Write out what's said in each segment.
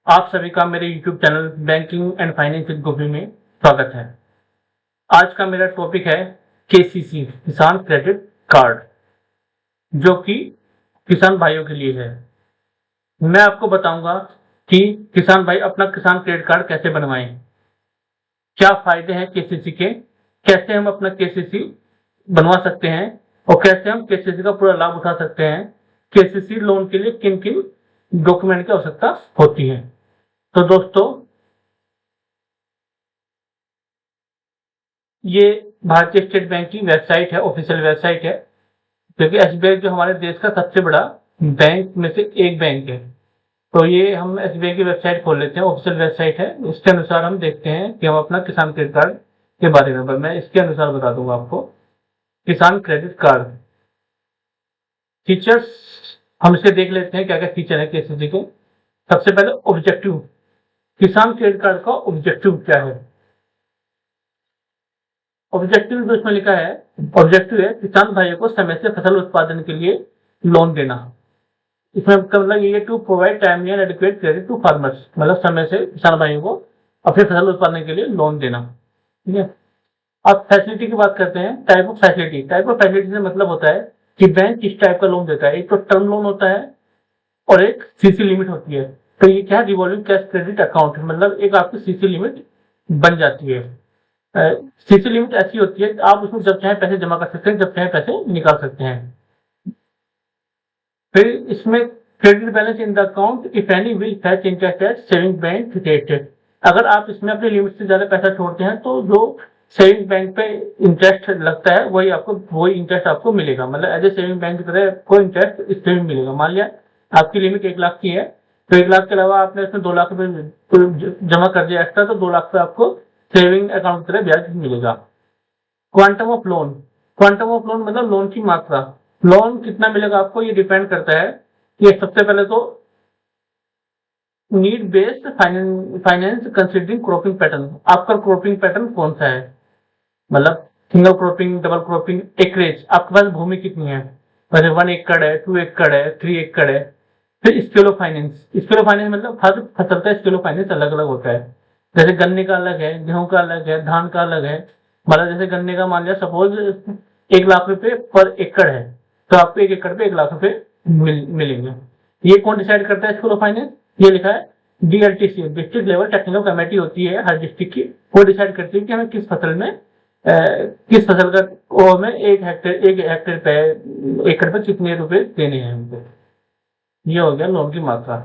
आप सभी का मेरे YouTube channel banking and finance with Gopi में स्वागत है। आज का मेरा टॉपिक है केसीसी किसान क्रेडिट कार्ड, जो कि किसान भाइयों के लिए है। मैं आपको बताऊंगा कि किसान भाई अपना किसान क्रेडिट कार्ड कैसे बनवाएं, क्या फायदे हैं केसीसी के, कैसे हम अपना केसीसी बनवा सकते हैं और कैसे हम केसीसी का पूरा लाभ उठा सकते हैं। केसीसी लोन के लिए किन किन डॉक्यूमेंट की आवश्यकता होती है। तो दोस्तों, ये भारतीय स्टेट बैंक की वेबसाइट है, ऑफिशियल वेबसाइट है, क्योंकि एसबीआई जो हमारे देश का सबसे बड़ा बैंक में से एक बैंक है। तो ये हम एसबीआई की वेबसाइट खोल लेते हैं, ऑफिशियल वेबसाइट है। इसके अनुसार हम देखते हैं कि हम अपना किसान क्रेडिट कार्ड के बारे में, मैं इसके अनुसार बता दूंगा आपको। किसान क्रेडिट कार्ड फीचर्स, हम इसे देख लेते हैं क्या क्या फीचर है केसीसी के। सबसे पहले ऑब्जेक्टिव, किसान क्रेडिट कार्ड का ऑब्जेक्टिव क्या है। ऑब्जेक्टिव जो इसमें लिखा है, ऑब्जेक्टिव है किसान भाइयों को समय से फसल उत्पादन के लिए लोन देना। इसमें मतलब ये to provide timely and adequate credit to farmers, मतलब समय से किसान भाइयों को अपनी फसल उत्पादन के लिए लोन देना। ठीक है। अब फैसिलिटी की बात करते हैं। Type of facility, type of facility से मतलब होता है कि बैंक किस टाइप का लोन देता है। एक तो टर्म लोन होता है और एक सीसी लिमिट होती है। तो ये क्या है, रिवॉल्विंग कैश क्रेडिट अकाउंट, मतलब एक आपकी सीसी लिमिट बन जाती है। सीसी लिमिट ऐसी होती है कि आप उसमें जब चाहे पैसे जमा कर सकते हैं, जब चाहे पैसे निकाल सकते हैं। फिर इसमें credit balance in the account if any will fetch interest eight saving bank rate. अगर आप इसमें अपनी लिमिट से ज्यादा पैसा छोड़ते हैं तो जो सेविंग बैंक पे इंटरेस्ट लगता है वही इंटरेस्ट आपको मिलेगा, मतलब एज ए सेविंग बैंक की तरह कोई इंटरेस्ट इसमें भी मिलेगा। मान लिया आपकी लिमिट 1 लाख की है, तो 1 लाख के अलावा आपने इसमें 2 लाख रुपए जमा कर दिया एक्स्ट्रा, तो 2 लाख पे आपको सेविंग अकाउंट की तरह ब्याज मिलेगा। Quantum of loan, quantum of loan मतलब लोन की मात्रा। लोन कितना मिलेगा आपको, ये डिपेंड करता है कि सबसे पहले तो need based finance considering cropping pattern. आपका क्रॉपिंग पैटर्न कौन सा है, मतलब single cropping, double cropping, acreage, आपके पास भूमि कितनी है, जैसे 1 एकड़ है, 2 एकड़ है, 3 एकड़ है। फिर scale of finance, scale of finance मतलब हर फसल का स्केल ऑफ फाइनेंस अलग अलग होता है। जैसे गन्ने का अलग है, गेहूं का अलग है, धान का अलग है। मतलब जैसे गन्ने का मान लिया सपोज 1 लाख रुपए पर एकड़ है, तो आपको 1 एकड़ पे 1 लाख रुपए मिलेंगे। ये कौन डिसाइड करता है स्केल ऑफ फाइनेंस, ये लिखा है डीएलटीसी, डिस्ट्रिक्ट लेवल टेक्निकल कमेटी होती है हर डिस्ट्रिक्ट की। वो डिसाइड करती है कि हमें किस फसल में किस फसल का में 1 हेक्टेयर पे एकड़ पे कितने रुपए देने हैं हमको। ये हो गया लोन की मात्रा।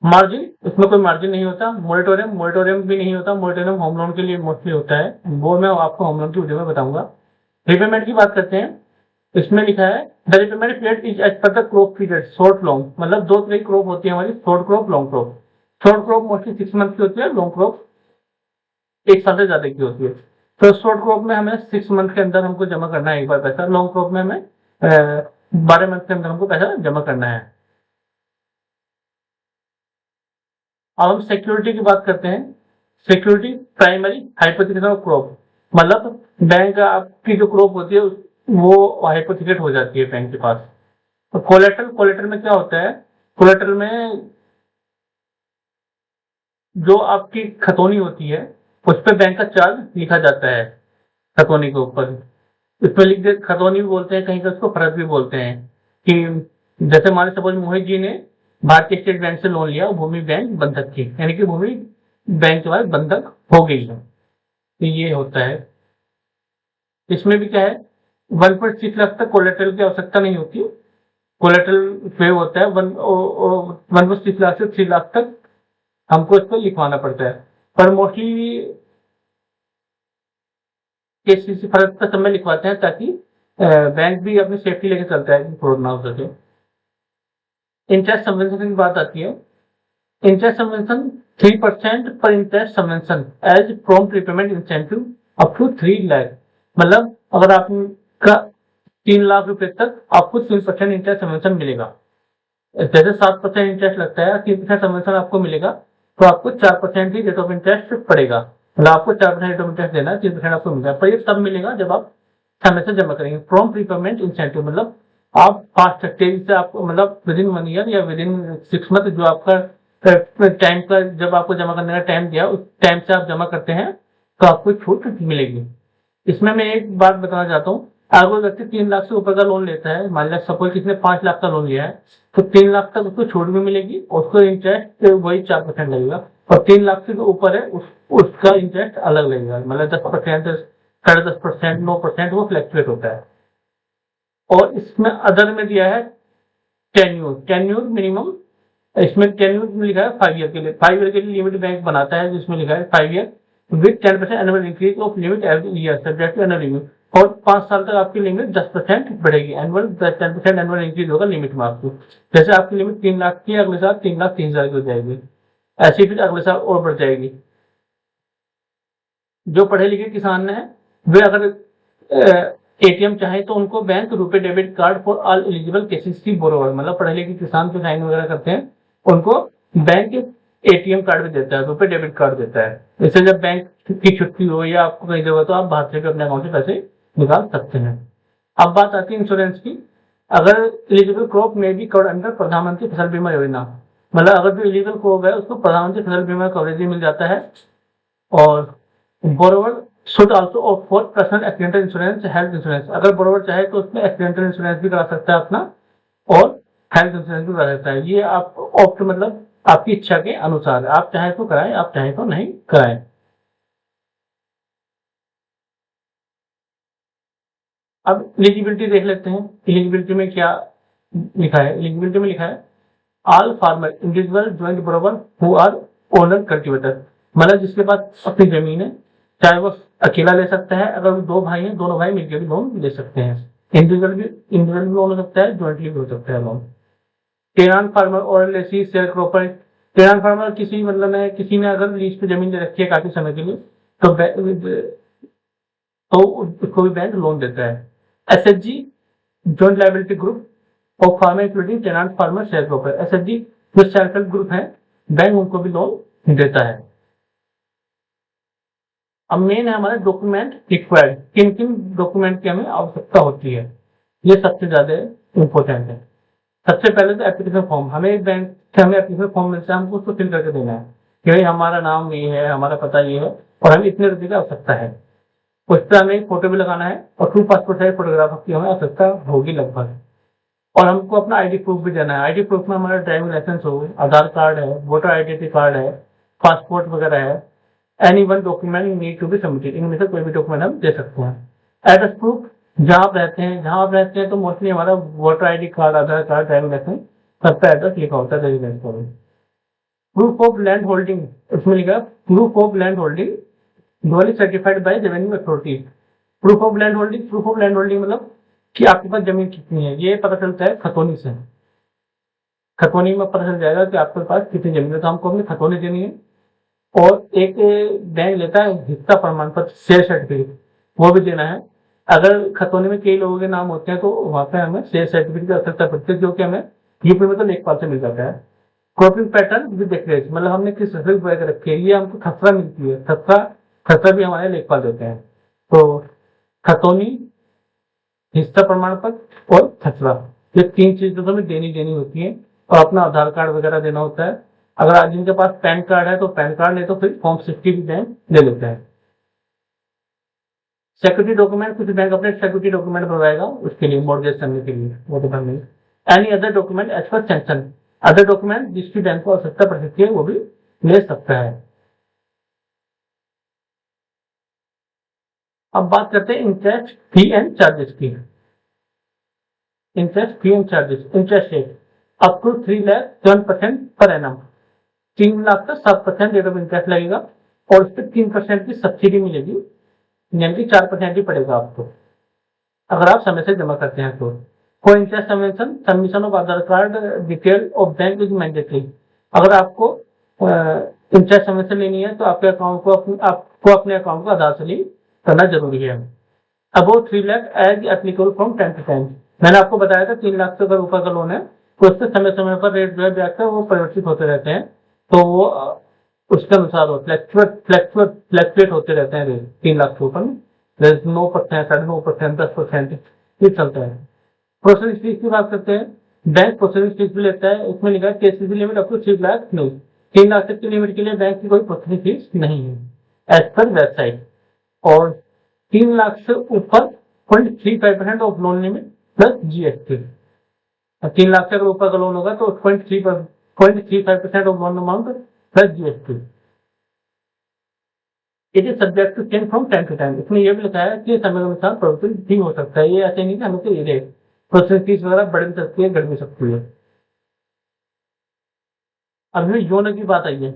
मार्जिन, इसमें कोई मार्जिन नहीं होता। मोरेटोरियम, मोरेटोरियम भी नहीं होता। मोरेटोरियम होम लोन के लिए मोस्टली होता है, वो मैं आपको होम लोन की वीडियो में बताऊंगा। रिपेमेंट की बात करते हैं। इसमें लिखा है the repayment period is as per the crop period, short long, मतलब 2 तरह की क्रॉप होती है हमारी, short crop, long crop. Short crop mostly 6 month की होती है, लॉन्ग क्रॉप 1 साल से ज्यादा की होती है। तो शॉर्ट क्रॉप में हमें 6 मंथ के अंदर हमको जमा करना है एक बार पैसा, लॉन्ग क्रॉप में हमें 12 मंथ के अंदर हमको पैसा जमा करना है। अब हम सिक्योरिटी की बात करते हैं। सिक्योरिटी प्राइमरी हाइपोथेटिकल क्रॉप, मतलब बैंक आपकी जो क्रॉप होती है वो हाइपोथेकेट हो जाती है बैंक के पास। तो कोलेटरल, कोलेटरल में क्या होता है, कोलेटरल में जो आपकी खतौनी होती है उस पर बैंक का चार्ज लिखा जाता है, खतौनी के ऊपर। इसमें लिख दे, खतौनी भी बोलते हैं, कहीं का उसको फर्ज भी बोलते हैं। कि जैसे मान सपोज मोहित जी ने भारतीय स्टेट बैंक से लोन लिया, भूमि बैंक बंधक की, यानी कि भूमि बैंक के बाद बंधक हो गई है, तो ये होता है। इसमें भी क्या है, 1.6 लाख तक कोलेटरल की आवश्यकता नहीं होती। कोलेटरल पे होता है 1.6 लाख से 3 लाख तक हमको इसको लिखवाना पड़ता है। पर मोस्टली केसीसी फर्ज का समय लिखवाते हैं ताकि बैंक भी अपनी सेफ्टी लेके चलता है, फ्रॉड ना हो सके। इंटरेस्ट सबवेंशन की बात आती है। इंटरेस्ट सबवेंशन 3% पर interest subvention as prompt repayment incentive up to 3 lakh, मतलब अगर आपका 3 लाख रुपए तक आपको 3% इंटरेस्ट सबवेंशन मिलेगा। जैसे 7% इंटरेस्ट लगता है, 3% सबवेंशन आपको मिलेगा, तो आपको 4% ही रेट ऑफ इंटरेस्ट पड़ेगा, मतलब आपको 4% रेट ऑफ इंटरेस्ट देना है, 3% आपको मिलेगा। पर ये तब मिलेगा जब आप समय से जमा करेंगे। प्रॉम्प्ट रिपेमेंट इंसेंटिव मतलब आप फास्ट तेजी से आपको, मतलब विद इन 1 ईयर या विद इन 6 मंथ जो आपका टाइम का जब आपको जमा करने का टाइम दिया उस टाइम से आप जमा करते हैं तो आपको छूट मिलेगी। इसमें मैं एक बात बताना चाहता हूँ, अगर कोई व्यक्ति 3 लाख से ऊपर का लोन लेता है, मान लिया सपोज किसी ने 5 लाख का लोन लिया है, तो 3 लाख तक उसको छूट भी मिलेगी और उसको इंटरेस्ट वही 4% लगेगा। और 3 लाख से ऊपर है उसका इंटरेस्ट अलग लगेगा, मतलब 10%, 10.5%, 9% वो फ्लैक्चुएट होता है। और इसमें अदर में दिया है टेन्यूर मिनिमम, इसमें टेन्यूर में लिखा है 5 ईयर के लिए। 5 ईयर के लिए लिमिट बैंक बनाता है जिसमें लिखा है 5 year with 10% annual increase of limit every year subject to annual review. और 5 साल तक आपकी लिमिट 10% बढ़ेगी, एनुअल 10% एनुअल इंक्रीज होगा लिमिट में आपकी। जैसे आपकी लिमिट 3 लाख की, अगले साल 3,03,000 की हो जाएगी, ऐसे फिर अगले साल और बढ़ जाएगी। जो पढ़े लिखे किसान हैं वे अगर एटीएम चाहे तो उनको बैंक रुपए debit card for all eligible cases की बोरोवर, मतलब पढ़े लिखे किसान जो साइन वगैरह करते हैं उनको बैंक एटीएम कार्ड भी देता है, रुपए डेबिट कार्ड देता है। इससे जब बैंक की छुट्टी हो या आपको कहीं जरूरत हो आप बाहर से भी अपने अकाउंट से पैसे निकाल सकते हैं। अब बात आती है इंश्योरेंस की। अगर एलिजिबल क्रॉप में भी कवर्ड अंडर प्रधानमंत्री फसल बीमा योजना, मतलब अगर जो एलिजिबल क्रॉप है उसको प्रधानमंत्री फसल बीमा कवरेज भी मिल जाता है। और borrower should also opt for personal accidental insurance, health insurance. अगर बोरोवर चाहे तो उसमें एक्सीडेंटल इंश्योरेंस भी करा सकता है अपना और हेल्थ इंश्योरेंस भी करा सकता है। ये आप ऑप्ट मतलब आपकी इच्छा के अनुसार, आप चाहे तो कराएं, आप चाहे तो नहीं कराएं। अब एलिजिबिलिटी देख लेते हैं, एलिजिबिलिटी में क्या लिखा है। एलिजिबिलिटी में लिखा है all farmer individual joint borrower who are owner cultivator, मतलब जिसके पास अपनी जमीन है, चाहे वो अकेला ले सकता है, अगर वो 2 भाई हैं दोनों भाई मिलकर भी लोन ले सकते हैं। इंडिविजुअल भी लोन हो सकता है, ज्वाइंटली भी हो सकता है लोन। टेनांट फार्मर और लेसी शेयर क्रॉपर, टेनांट फार्मर किसी मतलब में किसी ने अगर लीज पे जमीन दे रखी है काफी समय के लिए तो उसको भी बैंक लोन देता है। SHG joint liability group of farmer including tenant farmer sharecropper, SHG जो सेल्फ हेल्प ग्रुप है बैंक उनको भी लोन देता है। अब मेन है हमारा डॉक्यूमेंट रिक्वायर्ड, किन किन डॉक्यूमेंट की हमें आवश्यकता होती है, ये सबसे ज्यादा इंपॉर्टेंट है। सबसे पहले तो एप्लीकेशन फॉर्म, हमें एक बैंक से हमें एप्लीकेशन फॉर्म मिलता है, हमको उसको फिल करके देना है कि भाई हमारा नाम ये है, हमारा पता ये है और हमें इतने रुपए की आवश्यकता है। उस पर हमें एक फोटो भी लगाना है और 2 पासपोर्ट साइज फोटोग्राफ की हमें आवश्यकता होगी लगभग। और हमको अपना आईडी प्रूफ भी देना है। आईडी प्रूफ में हमारा ड्राइविंग लाइसेंस हो, आधार कार्ड है, वोटर आइडेंटिटी कार्ड है, पासपोर्ट वगैरह है। Any one document need to be submitted, इनमें से कोई भी डॉक्यूमेंट हम दे सकते हैं। एड्रेस प्रूफ, जहाँ आप रहते हैं तो मोस्टली हमारा वोटर आईडी कार्ड, आधार कार्ड, ड्राइविंग लाइसेंस सब पे एड्रेस लिखा होता है रेजिडेंस का। प्रूफ ऑफ लैंड होल्डिंग, उसमें लिखा proof of land holding duly certified by revenue authority. Proof of land holding मतलब कि आपके पास जमीन कितनी है, ये पता चलता है खतौनी से। खतौनी में पता चल जाएगा कि आपके पास कितनी जमीन है, तो हमको अपनी खतौनी देनी है। और एक बैंक लेता है हिस्सा प्रमाण पत्र, शेयर सर्टिफिकेट, वो भी देना है। अगर खतौनी में कई लोगों के नाम होते हैं तो वहां पे हमें शेयर सर्टिफिकेट की आवश्यकता पड़ती है, जो कि हमें यूपी में तो लेखपाल से मिल जाता है। क्रॉपिंग पैटर्न विद एक्रेज, मतलब हमने किस फसल बोया कर रखी है, ये हमको खसरा मिलती है। खसरा भी हमारे लेखपाल देते हैं। तो खतौनी, हिस्सा प्रमाण पत्र और खसरा, ये 3 चीजें तो हमें देनी होती है। और अपना आधार कार्ड वगैरह देना होता है। अगर आज जिनके पास पैन कार्ड है तो पैन कार्ड, नहीं तो फिर फॉर्म 60 भी बैंक ले लेता है। सिक्योरिटी डॉक्यूमेंट, कुछ बैंक अपने सिक्योरिटी डॉक्यूमेंट बनवाएगा उसके लिए, मॉर्गेज करने के लिए, वो तो नहीं। Any other document as per sanction, other document जिसकी बैंक को आवश्यकता पड़ सकती है वो भी ले सकता है। अब बात करते हैं इंटरेस्ट फी एंड चार्जेस की। Interest fee and charges, interest rate up to 3,07% per annum, 3 lakh का 7% रेट ऑफ इंटरेस्ट लगेगा और उस पर 3% की सब्सिडी मिलेगी, यानी कि 4% ही पड़ेगा आपको अगर आप समय से जमा करते हैं तो। कोई interest submission of Aadhaar card detail of bank is mandatory, अगर आपको इंटरेस्ट समय से लेनी है तो आपको अपने अकाउंट को आधार से लिंक करना जरूरी है। About 3 lakh as applicable from time to time, मैंने आपको बताया था 3 लाख से अगर ऊपर का लोन है तो उससे समय समय पर रेट जो है ब्याज का वो परिवर्तित होते रहते हैं, तो वो उसके अनुसार हो फ्लैक्चुएट होते रहते हैं रेट। 3 लाख से ऊपर 9%, 9.5%, 10% ये चलता है। प्रोसेसिंग फीस की बात करते हैं, बैंक प्रोसेसिंग फीस भी लेता है। उसमें लिखा है KCC limit up to 3 lakh नहीं, 3 लाख तक की लिमिट के लिए बैंक की कोई प्रोसेसिंग फीस नहीं है एज पर वेबसाइट। और 3 लाख से ऊपर 0.35% of loan limit plus GST. 3 lakh से अगर ऊपर का लोन होगा तो 0.35% of loan amount plus GST. It is subject to change from time to time. इसमें यह भी लिखा है कि समय के अनुसार प्रोसेसिंग फी हो सकता है, ये ऐसे नहीं कि हमें ये रहे, प्रोसेसिंग फीस वगैरह बढ़ भी सकती है, घट भी सकती है। अब योनो की बात आई है।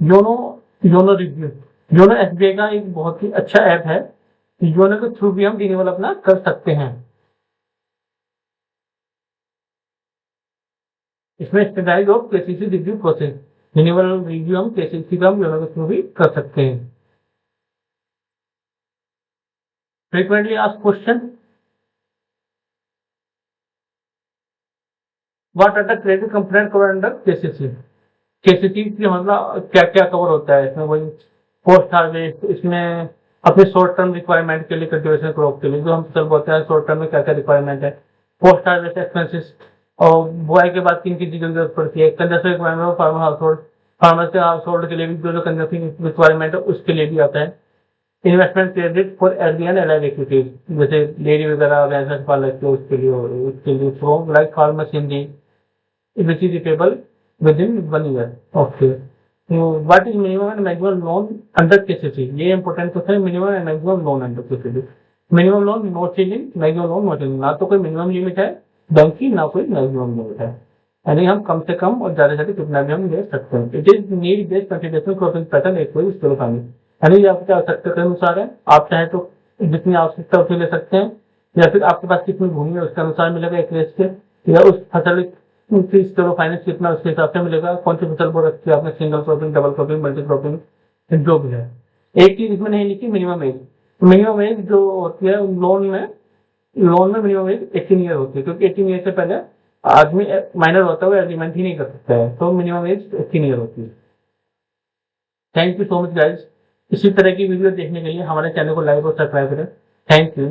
YONO YONO review, YONO SBI का एक बहुत ही अच्छा ऐप है। योनो के थ्रू भी हम रिन्यूअल अपना कर सकते हैं। इसमें standardise of KCC review process, renewal review हम केसीसी का हम योनो के थ्रू भी कर सकते हैं। Frequently asked question, what are the credit component cover under KCC. KCC की मतलब क्या क्या कवर होता है इसमें, वही पोस्ट हार्वेस्ट, इसमें अपने शॉर्ट टर्म रिक्वायरमेंट के लिए, कल्टीवेशन क्रॉप के लिए जो हम फसल बोते हैं, शॉर्ट टर्म में क्या क्या रिक्वायरमेंट है, पोस्ट हार्वेस्ट एक्सपेंसेस, और बुआई के बाद किन किन चीजों की जरूरत पड़ती है, conservation requirement farmer house hold, farmer के हाउस होल्ड के लिए भी जो कंजर्वेशन रिक्वायरमेंट है उसके लिए भी आता है। Investment credit for LD and allied equities, जैसे डेयरी वगैरह भैंस पाल रखते हैं उसके लिए from like farm machinery which is repayable within 1 year. Okay. So what is minimum and maximum loan under KCC? ये important क्वेश्चन है, minimum and maximum loan under KCC. Minimum loan no ceiling, maximum loan no ceiling। ना तो कोई minimum limit है bank की, ना कोई maximum limit है, यानी हम कम से कम और ज्यादा से ज्यादा कितना भी हम ले सकते हैं। It is need based consideration cropping pattern एक कोई स्केल फार्मिंग, यानी ये आपकी आवश्यकता के अनुसार है। आप चाहे तो जितनी आवश्यकता उतनी ले सकते हैं, या फिर आपके पास कितनी भूमि है उसके अनुसार मिलेगा एक रेस के, या उस फसल फीस करो फाइनेंस कितना उसके हिसाब से मिलेगा। कौन सी फसल को रखी है आपने, single cropping, double cropping, multi cropping, जो भी है। एक चीज इसमें नहीं लिखी, मिनिमम एज। मिनिमम एज जो होती है लोन में मिनिमम एज 18 ईयर होती है, क्योंकि 18 ईयर से पहले आदमी माइनर होता है, वो एग्रीमेंट ही नहीं कर सकता है, तो मिनिमम एज 18 ईयर होती है। Thank you so much guys. इसी तरह की वीडियो देखने के लिए हमारे चैनल को लाइक और सब्सक्राइब करें। Thank you.